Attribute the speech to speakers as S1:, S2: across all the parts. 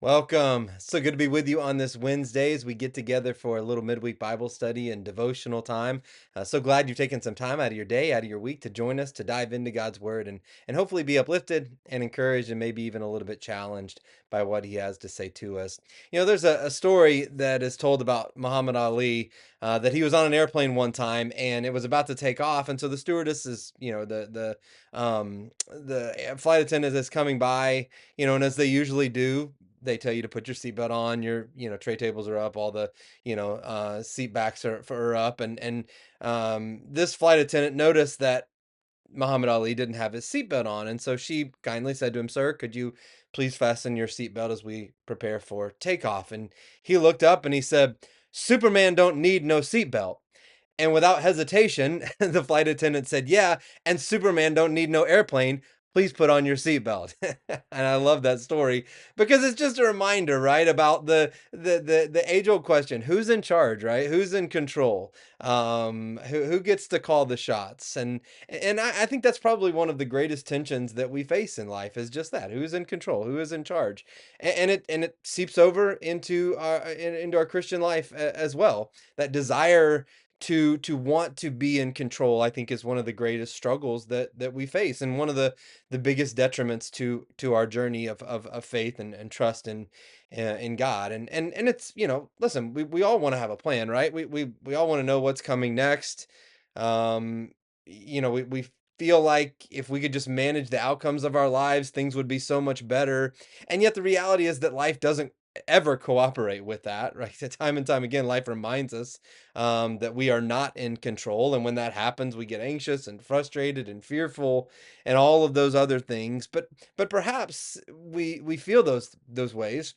S1: Welcome. So good to be with you on this Wednesday as we get together for a little midweek Bible study and devotional time. So glad you've taken some time out of your day, out of your week to join us to dive into God's Word and hopefully be uplifted and encouraged and maybe even a little bit challenged by what He has to say to us. There's a story that is told about Muhammad Ali that he was on an airplane one time and it was about to take off, and so the stewardess is, the flight attendant is coming by, and as they usually do, they tell you to put your seatbelt on, your, tray tables are up, all the, seat backs are up. And this flight attendant noticed that Muhammad Ali didn't have his seatbelt on. And so she kindly said to him, "Sir, could you please fasten your seatbelt as we prepare for takeoff?" And he looked up and he said, "Superman don't need no seatbelt." And without hesitation, the flight attendant said, "Yeah, and Superman don't need no airplane. Please put on your seatbelt." And I love that story because it's just a reminder, right, about the age-old question: who's in charge, right? Who's in control? Who gets to call the shots? And I think that's probably one of the greatest tensions that we face in life is just that: who's in control, who is in charge, and it seeps over into our Christian life as well. That desire to want to be in control, I think, is one of the greatest struggles that we face, and one of the biggest detriments to our journey of faith and trust in God. And it's, listen, we all want to have a plan, right? We all want to know what's coming next. Um, we feel like if we could just manage the outcomes of our lives, things would be so much better. And yet the reality is that life doesn't ever cooperate with that, right? Time and time again, life reminds us that we are not in control. And when that happens, we get anxious and frustrated and fearful and all of those other things. But perhaps we feel those ways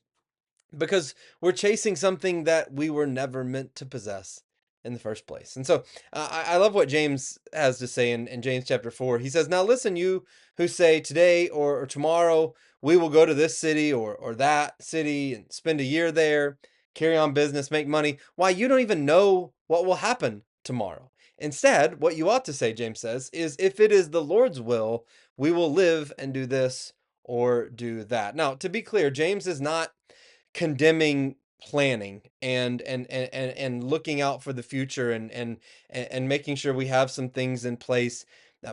S1: because we're chasing something that we were never meant to possess in the first place. And so I love what James has to say in James chapter 4. He says, "Now listen, you who say today or tomorrow, we will go to this city or that city and spend a year there, carry on business, make money. Why, you don't even know what will happen tomorrow. Instead, what you ought to say," James says, "is if it is the Lord's will, we will live and do this or do that." Now, to be clear, James is not condemning planning and looking out for the future and making sure we have some things in place.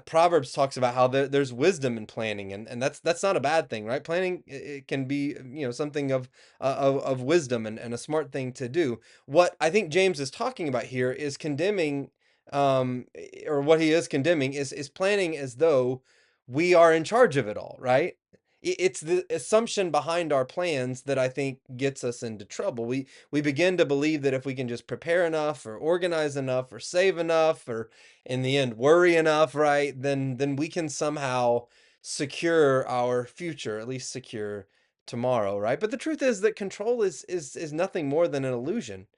S1: Proverbs talks about how there's wisdom in planning, and that's not a bad thing, right? Planning, it can be, something of wisdom and a smart thing to do. What I think James is talking about here is condemning, or what he is condemning is planning as though we are in charge of it all, right? It's the assumption behind our plans that I think gets us into trouble. We begin to believe that if we can just prepare enough or organize enough or save enough or in the end worry enough, right, then we can somehow secure our future, at least secure tomorrow, right? But the truth is that control is nothing more than an illusion.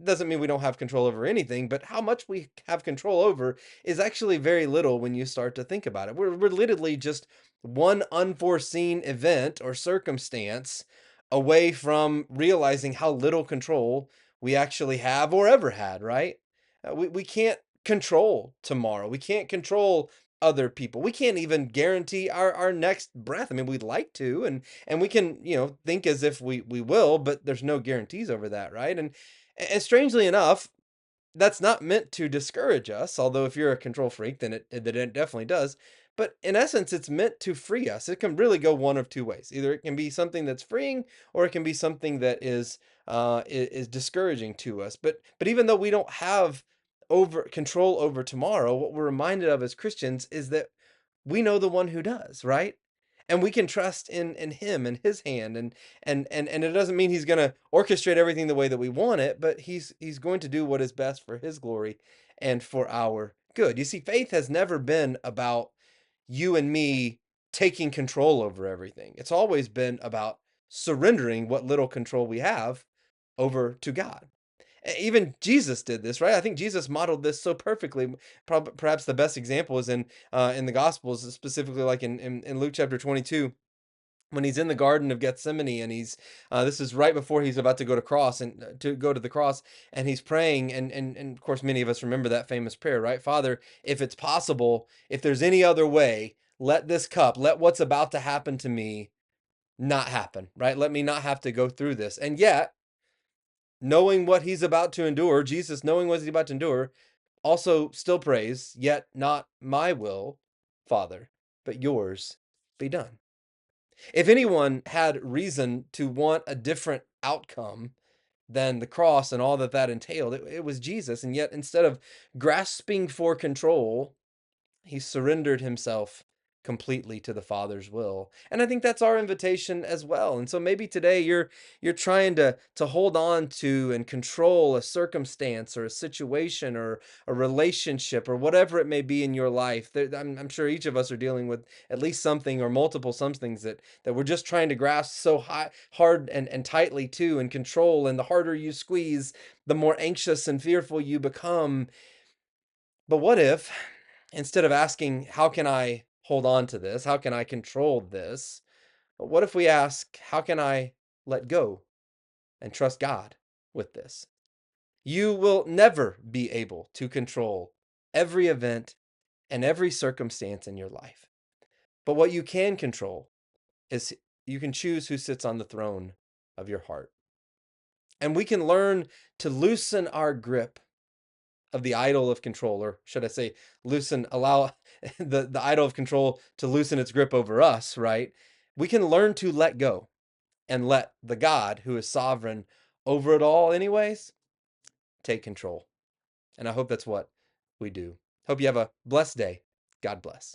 S1: Doesn't mean we don't have control over anything, but how much we have control over is actually very little when you start to think about it. We're literally just one unforeseen event or circumstance away from realizing how little control we actually have or ever had, right? We can't control tomorrow. We can't control other people. We can't even guarantee our next breath. I mean, we'd like to, and we can, think as if we will, but there's no guarantees over that, right? And strangely enough, that's not meant to discourage us, although if you're a control freak, then it definitely does. But in essence, it's meant to free us. It can really go one of two ways. Either it can be something that's freeing, or it can be something that is discouraging to us. But even though we don't have over control over tomorrow, what we're reminded of as Christians is that we know the one who does, right? And we can trust in him and his hand, and it doesn't mean he's going to orchestrate everything the way that we want it, but he's going to do what is best for his glory and for our good. You see, faith has never been about you and me taking control over everything. It's always been about surrendering what little control we have over to God. Even Jesus did this, right? I think Jesus modeled this so perfectly. Perhaps the best example is in the Gospels, specifically like in Luke chapter 22, when he's in the Garden of Gethsemane, and he's this is right before he's about to go to cross and to go to the cross, and he's praying, and of course many of us remember that famous prayer, right? Father, if it's possible, if there's any other way, let this cup, let what's about to happen to me not happen, right? Let me not have to go through this. And yet, knowing what he's about to endure, Jesus knowing what he's about to endure, also still prays, yet not my will, Father, but yours be done. If anyone had reason to want a different outcome than the cross and all that that entailed, it was Jesus. And yet, instead of grasping for control, he surrendered himself completely to the Father's will. And I think that's our invitation as well. And so maybe today you're trying to hold on to and control a circumstance or a situation or a relationship or whatever it may be in your life. I'm sure each of us are dealing with at least something or multiple somethings that we're just trying to grasp so hard and tightly to and control. And the harder you squeeze, the more anxious and fearful you become. But what if, instead of asking, how can I hold on to this? How can I control this? What if we ask, how can I let go and trust God with this? You will never be able to control every event and every circumstance in your life. But what you can control is you can choose who sits on the throne of your heart. And we can learn to loosen our grip of the idol of control, or should I say, allow the idol of control to loosen its grip over us, right? We can learn to let go and let the God who is sovereign over it all, anyways, take control. And I hope that's what we do. Hope you have a blessed day. God bless.